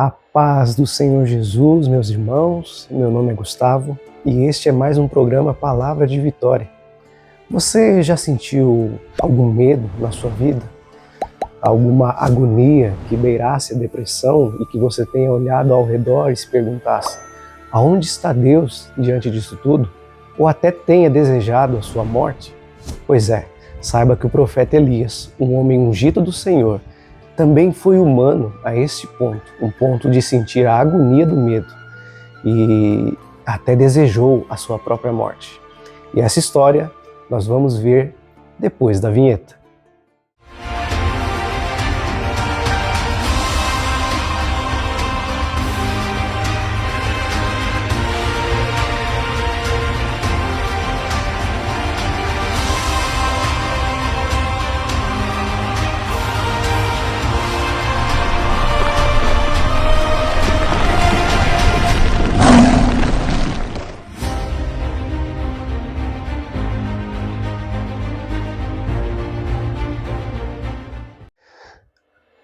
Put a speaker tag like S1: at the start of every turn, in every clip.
S1: A paz do Senhor Jesus, meus irmãos, meu nome é Gustavo e este é mais um programa Palavra de Vitória. Você já sentiu algum medo na sua vida? Alguma agonia que beirasse a depressão e que você tenha olhado ao redor e se perguntasse: aonde está Deus diante disso tudo? Ou até tenha desejado a sua morte? Pois é, saiba que o profeta Elias, um homem ungido do Senhor, também foi humano a esse ponto, um ponto de sentir a agonia do medo e até desejou a sua própria morte. E essa história nós vamos ver depois da vinheta.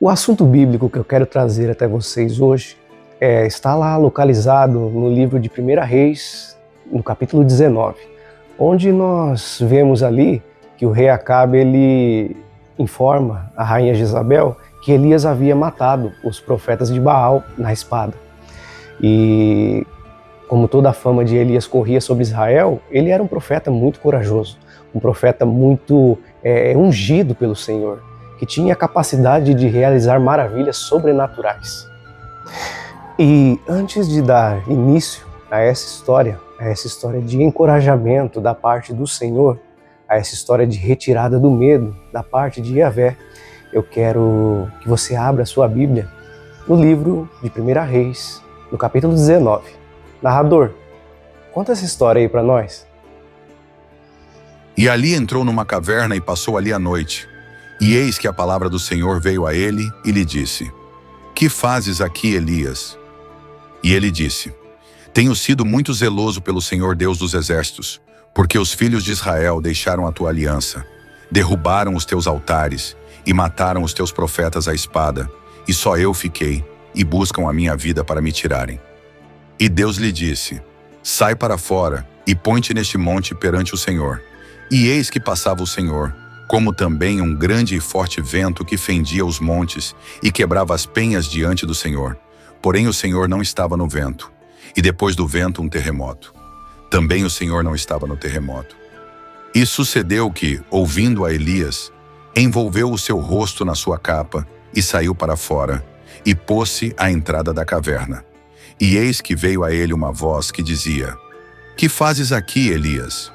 S1: O assunto bíblico que eu quero trazer até vocês hoje está lá localizado no livro de 1 Reis, no capítulo 19, onde nós vemos ali que o rei Acabe ele informa a rainha Jezabel que Elias havia matado os profetas de Baal na espada. E como toda a fama de Elias corria sobre Israel, ele era um profeta muito corajoso, um profeta muito ungido pelo Senhor, que tinha a capacidade de realizar maravilhas sobrenaturais. E antes de dar início a essa história de encorajamento da parte do Senhor, a essa história de retirada do medo da parte de Yahvé, eu quero que você abra a sua Bíblia no livro de 1 Reis, no capítulo 19. Narrador, conta essa história aí para nós.
S2: E ali entrou numa caverna e passou ali a noite. E eis que a palavra do Senhor veio a ele e lhe disse: Que fazes aqui, Elias? E ele disse: Tenho sido muito zeloso pelo Senhor Deus dos exércitos, porque os filhos de Israel deixaram a tua aliança, derrubaram os teus altares e mataram os teus profetas à espada, e só eu fiquei, e buscam a minha vida para me tirarem. E Deus lhe disse: Sai para fora e põe-te neste monte perante o Senhor. E eis que passava o Senhor, como também um grande e forte vento que fendia os montes e quebrava as penhas diante do Senhor. Porém o Senhor não estava no vento, e depois do vento um terremoto. Também o Senhor não estava no terremoto. E sucedeu que, ouvindo a Elias, envolveu o seu rosto na sua capa e saiu para fora, e pôs-se à entrada da caverna. E eis que veio a ele uma voz que dizia: Que fazes aqui, Elias?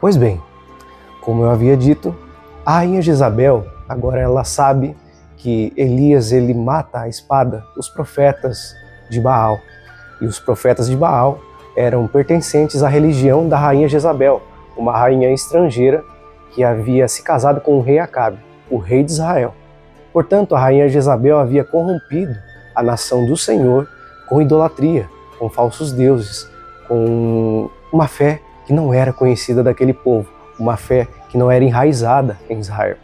S1: Pois bem, como eu havia dito, a rainha Jezabel, agora ela sabe que Elias ele mata à espada os profetas de Baal. E os profetas de Baal eram pertencentes à religião da rainha Jezabel, uma rainha estrangeira que havia se casado com o rei Acabe, o rei de Israel. Portanto, a rainha Jezabel havia corrompido a nação do Senhor com idolatria, com falsos deuses, com uma fé que não era conhecida daquele povo, uma fé que não era enraizada em Israel.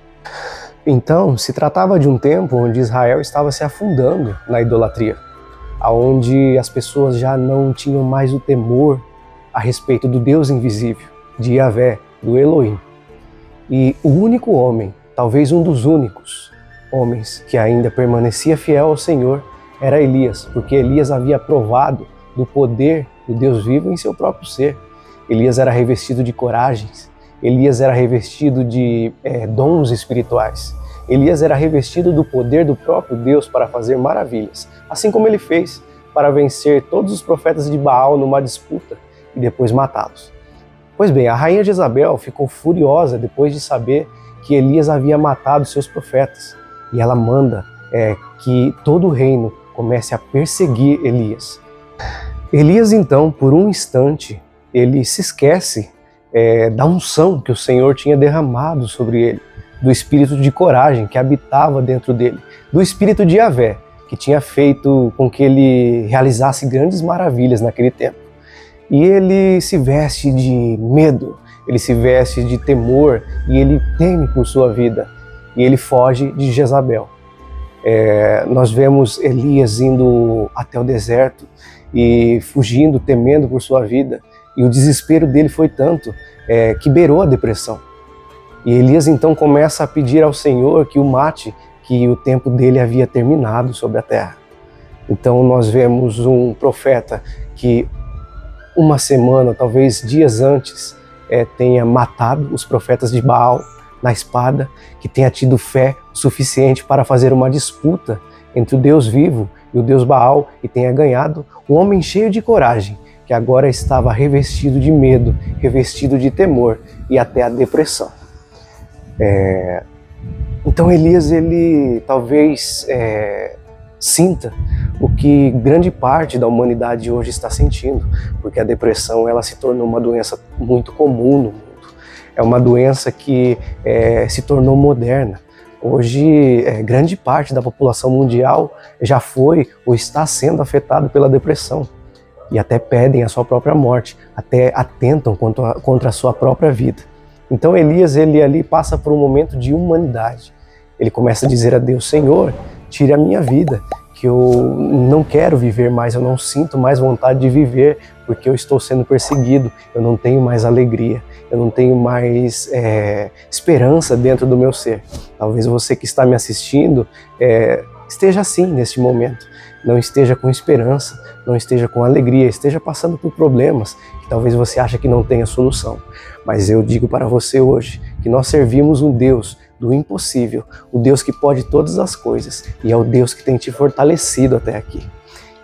S1: Então, se tratava de um tempo onde Israel estava se afundando na idolatria, onde as pessoas já não tinham mais o temor a respeito do Deus invisível, de Yahvé, do Elohim. E o único homem, talvez um dos únicos homens que ainda permanecia fiel ao Senhor, era Elias, porque Elias havia provado do poder do Deus vivo em seu próprio ser. Elias era revestido de coragens, Elias era revestido de dons espirituais. Elias era revestido do poder do próprio Deus para fazer maravilhas, assim como ele fez para vencer todos os profetas de Baal numa disputa e depois matá-los. Pois bem, a rainha Jezabel ficou furiosa depois de saber que Elias havia matado seus profetas, e ela manda que todo o reino comece a perseguir Elias. Elias então, por um instante, ele se esquece da unção que o Senhor tinha derramado sobre ele, do espírito de coragem que habitava dentro dele, do espírito de Yahvé, que tinha feito com que ele realizasse grandes maravilhas naquele tempo. E ele se veste de medo, ele se veste de temor e ele teme por sua vida. E ele foge de Jezabel. Nós vemos Elias indo até o deserto e fugindo, temendo por sua vida. E o desespero dele foi tanto que beirou a depressão. E Elias então começa a pedir ao Senhor que o mate, que o tempo dele havia terminado sobre a terra. Então nós vemos um profeta que uma semana, talvez dias antes, tenha matado os profetas de Baal na espada, que tenha tido fé suficiente para fazer uma disputa entre o Deus vivo e o Deus Baal e tenha ganhado, um homem cheio de coragem, que agora estava revestido de medo, revestido de temor e até a depressão. Então Elias, ele talvez sinta o que grande parte da humanidade hoje está sentindo, porque a depressão ela se tornou uma doença muito comum no mundo. É uma doença que se tornou moderna. Hoje, grande parte da população mundial já foi ou está sendo afetada pela depressão e até pedem a sua própria morte, até atentam contra a sua própria vida. Então Elias, ele ali passa por um momento de humanidade. Ele começa a dizer a Deus: Senhor, tire a minha vida, que eu não quero viver mais, eu não sinto mais vontade de viver, porque eu estou sendo perseguido, eu não tenho mais alegria, eu não tenho mais esperança dentro do meu ser. Talvez você que está me assistindo esteja assim neste momento, não esteja com esperança, não esteja com alegria, esteja passando por problemas que talvez você ache que não tenha solução. Mas eu digo para você hoje que nós servimos um Deus do impossível, o Deus que pode todas as coisas, e é o Deus que tem te fortalecido até aqui.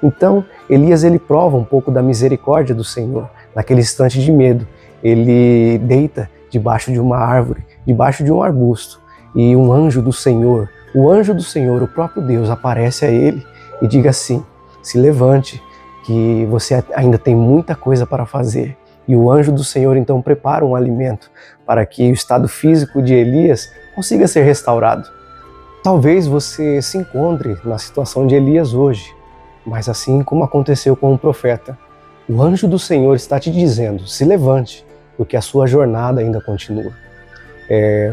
S1: Então, Elias, ele prova um pouco da misericórdia do Senhor. Naquele instante de medo, ele deita debaixo de uma árvore, debaixo de um arbusto, e um anjo do Senhor, o próprio Deus, aparece a ele e diga assim: se levante, que você ainda tem muita coisa para fazer. E o anjo do Senhor então prepara um alimento para que o estado físico de Elias consiga ser restaurado. Talvez você se encontre na situação de Elias hoje, mas assim como aconteceu com o profeta, o anjo do Senhor está te dizendo: se levante, porque a sua jornada ainda continua.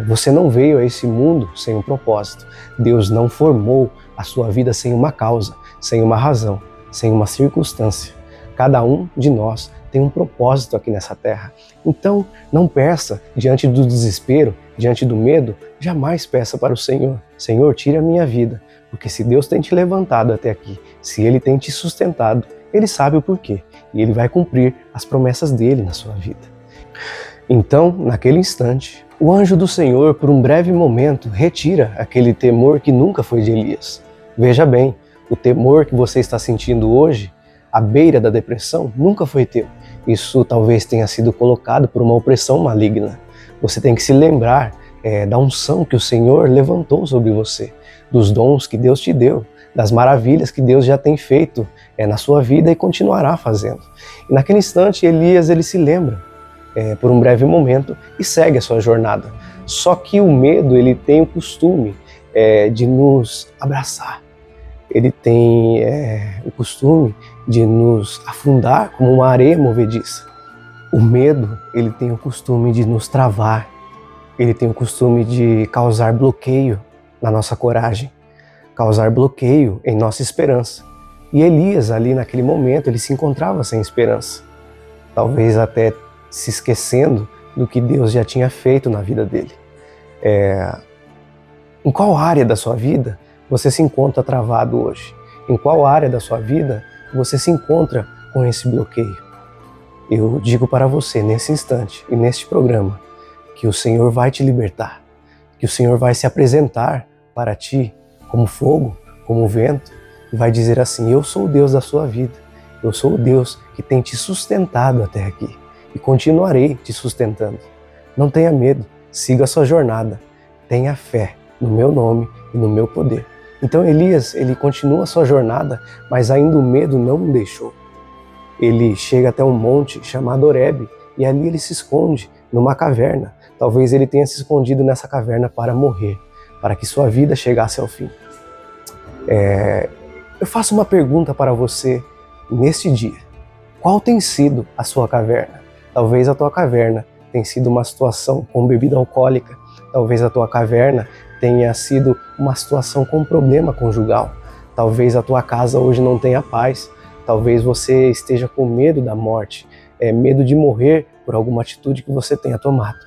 S1: Você não veio a esse mundo sem um propósito. Deus não formou a sua vida sem uma causa, sem uma razão, sem uma circunstância. Cada um de nós tem um propósito aqui nessa terra. Então, não peça diante do desespero, diante do medo, jamais peça para o Senhor: Senhor, tire a minha vida, porque se Deus tem te levantado até aqui, se Ele tem te sustentado, Ele sabe o porquê, e Ele vai cumprir as promessas dEle na sua vida. Então, naquele instante, o anjo do Senhor, por um breve momento, retira aquele temor que nunca foi de Elias. Veja bem, o temor que você está sentindo hoje, à beira da depressão, nunca foi teu. Isso talvez tenha sido colocado por uma opressão maligna. Você tem que se lembrar da unção que o Senhor levantou sobre você, dos dons que Deus te deu, das maravilhas que Deus já tem feito na sua vida e continuará fazendo. E naquele instante, Elias, ele se lembra por um breve momento e segue a sua jornada. Só que o medo, ele tem o costume de nos abraçar. Ele tem o costume de nos afundar como uma areia movediça. O medo, ele tem o costume de nos travar. Ele tem o costume de causar bloqueio na nossa coragem, causar bloqueio em nossa esperança. E Elias, ali naquele momento, ele se encontrava sem esperança. Talvez até se esquecendo do que Deus já tinha feito na vida dele. Em qual área da sua vida você se encontra travado hoje? Em qual área da sua vida você se encontra com esse bloqueio? Eu digo para você, nesse instante e neste programa, que o Senhor vai te libertar, que o Senhor vai se apresentar para ti como fogo, como vento, e vai dizer assim: eu sou o Deus da sua vida, eu sou o Deus que tem te sustentado até aqui e continuarei te sustentando. Não tenha medo, siga a sua jornada, tenha fé no meu nome e no meu poder. Então Elias, ele continua a sua jornada, mas ainda o medo não o deixou. Ele chega até um monte chamado Horebe e ali ele se esconde numa caverna. Talvez ele tenha se escondido nessa caverna para morrer, para que sua vida chegasse ao fim. Eu faço uma pergunta para você neste dia. Qual tem sido a sua caverna? Talvez a tua caverna tenha sido uma situação com bebida alcoólica. Talvez a tua caverna tenha sido uma situação com problema conjugal. Talvez a tua casa hoje não tenha paz. Talvez você esteja com medo da morte, medo de morrer por alguma atitude que você tenha tomado.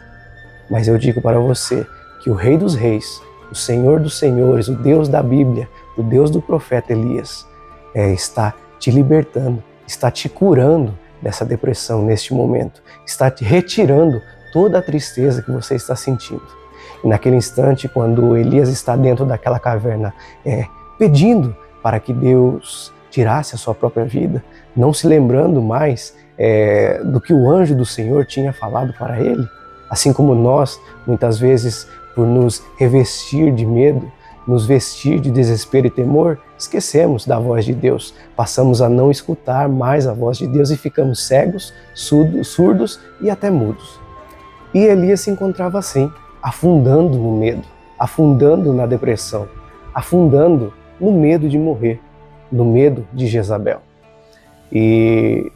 S1: Mas eu digo para você que o Rei dos Reis, o Senhor dos Senhores, o Deus da Bíblia, o Deus do profeta Elias, está te libertando, está te curando dessa depressão neste momento, está te retirando toda a tristeza que você está sentindo. E naquele instante, quando Elias está dentro daquela caverna, pedindo para que Deus tirasse a sua própria vida, não se lembrando mais do que o anjo do Senhor tinha falado para ele, assim como nós, muitas vezes, por nos revestir de medo, nos vestir de desespero e temor, esquecemos da voz de Deus, passamos a não escutar mais a voz de Deus e ficamos cegos, surdos e até mudos. E Elias se encontrava assim, afundando no medo, afundando na depressão, afundando no medo de morrer, no medo de Jezabel. E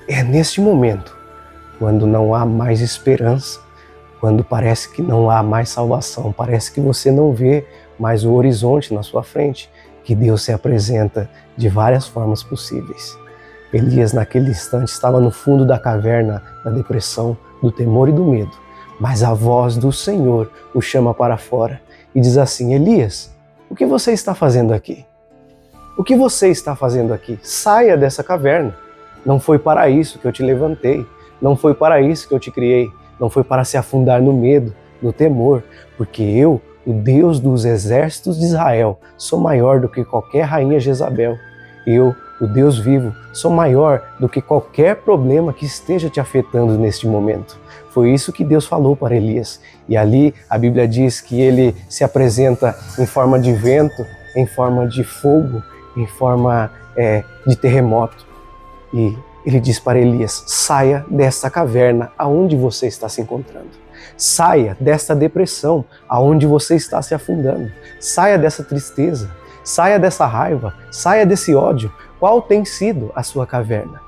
S1: é neste momento, quando não há mais esperança, quando parece que não há mais salvação, parece que você não vê mais o horizonte na sua frente, que Deus se apresenta de várias formas possíveis. Elias, naquele instante, estava no fundo da caverna da depressão, do temor e do medo, mas a voz do Senhor o chama para fora e diz assim: Elias, o que você está fazendo aqui? O que você está fazendo aqui? Saia dessa caverna. Não foi para isso que eu te levantei, não foi para isso que eu te criei, não foi para se afundar no medo, no temor, porque eu, o Deus dos exércitos de Israel, sou maior do que qualquer rainha Jezabel. Eu, o Deus vivo, sou maior do que qualquer problema que esteja te afetando neste momento. Foi isso que Deus falou para Elias. E ali a Bíblia diz que ele se apresenta em forma de vento, em forma de fogo, em forma de terremoto. E ele diz para Elias: saia desta caverna aonde você está se encontrando. Saia desta depressão aonde você está se afundando. Saia dessa tristeza, saia dessa raiva, saia desse ódio. Qual tem sido a sua caverna?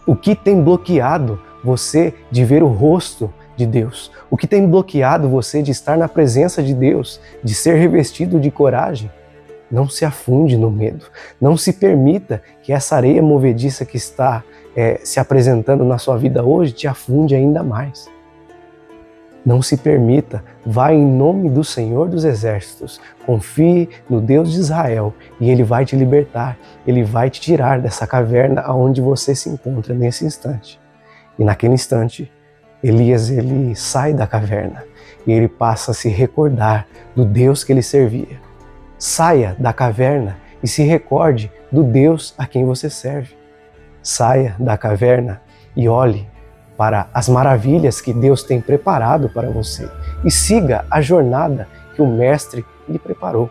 S1: O que tem bloqueado você de ver o rosto de Deus? O que tem bloqueado você de estar na presença de Deus, de ser revestido de coragem? Não se afunde no medo. Não se permita que essa areia movediça que está se apresentando na sua vida hoje te afunde ainda mais. Não se permita. Vá em nome do Senhor dos Exércitos. Confie no Deus de Israel e Ele vai te libertar. Ele vai te tirar dessa caverna aonde você se encontra nesse instante. E naquele instante, Elias ele sai da caverna e ele passa a se recordar do Deus que ele servia. Saia da caverna e se recorde do Deus a quem você serve. Saia da caverna e olhe para as maravilhas que Deus tem preparado para você e siga a jornada que o Mestre lhe preparou.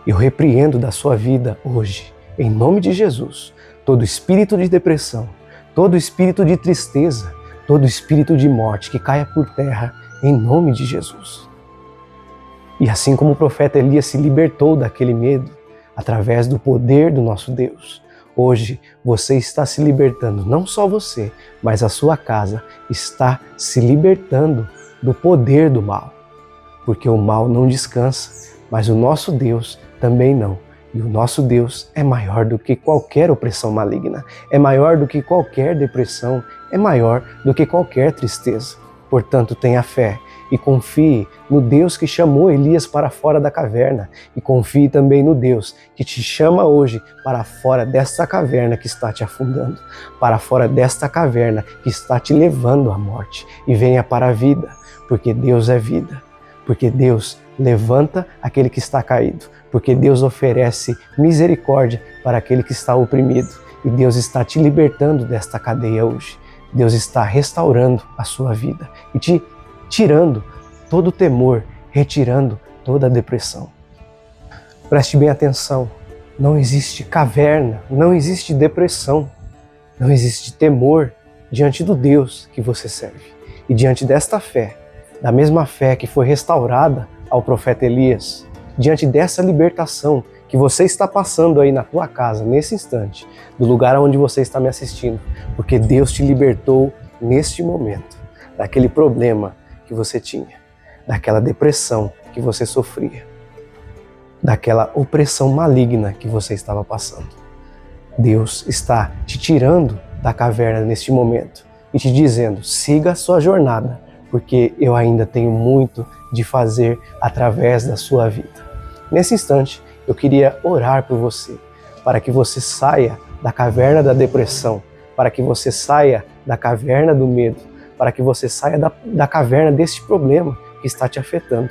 S1: Eu repreendo da sua vida hoje, em nome de Jesus, todo espírito de depressão, todo espírito de tristeza, todo espírito de morte que caia por terra, em nome de Jesus. E assim como o profeta Elias se libertou daquele medo, através do poder do nosso Deus, hoje você está se libertando, não só você, mas a sua casa está se libertando do poder do mal. Porque o mal não descansa, mas o nosso Deus também não. E o nosso Deus é maior do que qualquer opressão maligna, é maior do que qualquer depressão, é maior do que qualquer tristeza. Portanto, tenha fé e confie no Deus que chamou Elias para fora da caverna e confie também no Deus que te chama hoje para fora desta caverna que está te afundando, para fora desta caverna que está te levando à morte, e venha para a vida, porque Deus é vida, porque Deus levanta aquele que está caído, porque Deus oferece misericórdia para aquele que está oprimido e Deus está te libertando desta cadeia hoje. Deus está restaurando a sua vida e te tirando todo o temor, retirando toda a depressão. Preste bem atenção, não existe caverna, não existe depressão, não existe temor diante do Deus que você serve. E diante desta fé, da mesma fé que foi restaurada ao profeta Elias, diante dessa libertação que você está passando aí na tua casa, nesse instante, do lugar onde você está me assistindo, porque Deus te libertou neste momento, daquele problema que você tinha, daquela depressão que você sofria, daquela opressão maligna que você estava passando. Deus está te tirando da caverna neste momento e te dizendo: siga a sua jornada, porque eu ainda tenho muito de fazer através da sua vida. Nesse instante, eu queria orar por você, para que você saia da caverna da depressão, para que você saia da caverna do medo, para que você saia da caverna deste problema que está te afetando.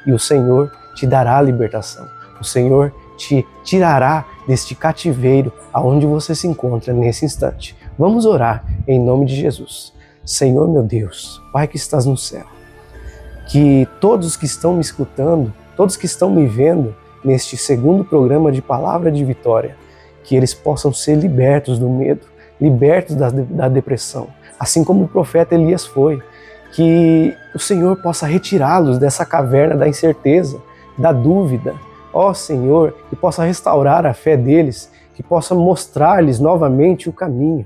S1: E o Senhor te dará a libertação. O Senhor te tirará deste cativeiro aonde você se encontra nesse instante. Vamos orar em nome de Jesus. Senhor meu Deus, Pai que estás no céu, que todos que estão me escutando, todos que estão me vendo neste segundo programa de Palavra de Vitória, que eles possam ser libertos do medo, libertos da depressão, assim como o profeta Elias foi, que o Senhor possa retirá-los dessa caverna da incerteza, da dúvida. Ó Senhor, que possa restaurar a fé deles, que possa mostrar-lhes novamente o caminho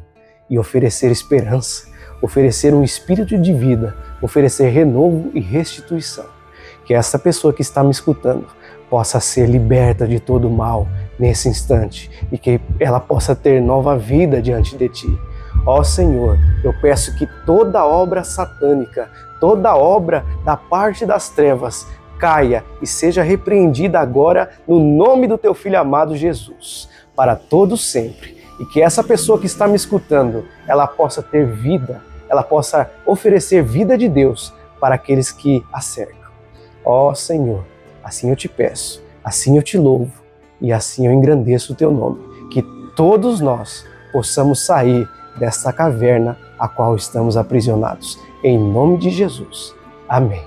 S1: e oferecer esperança, oferecer um espírito de vida, oferecer renovo e restituição. Que essa pessoa que está me escutando possa ser liberta de todo o mal nesse instante e que ela possa ter nova vida diante de Ti. Ó Senhor, eu peço que toda obra satânica, toda obra da parte das trevas caia e seja repreendida agora no nome do Teu Filho amado Jesus, para todo sempre. E que essa pessoa que está me escutando, ela possa ter vida, ela possa oferecer vida de Deus para aqueles que a cercam. Ó Senhor, assim eu te peço, assim eu te louvo e assim eu engrandeço o Teu nome. Que todos nós possamos sair desta caverna a qual estamos aprisionados. Em nome de Jesus. Amém.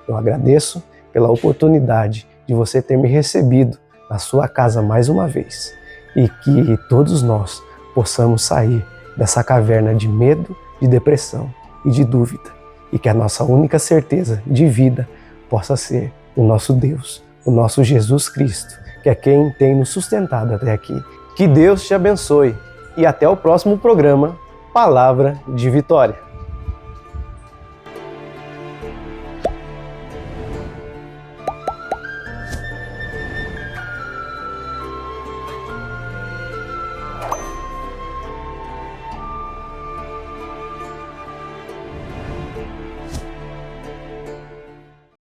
S1: Eu agradeço pela oportunidade de você ter me recebido na sua casa mais uma vez e que todos nós possamos sair dessa caverna de medo, de depressão e de dúvida e que a nossa única certeza de vida possa ser o nosso Deus, o nosso Jesus Cristo, que é quem tem nos sustentado até aqui. Que Deus te abençoe e até o próximo programa Palavra de Vitória.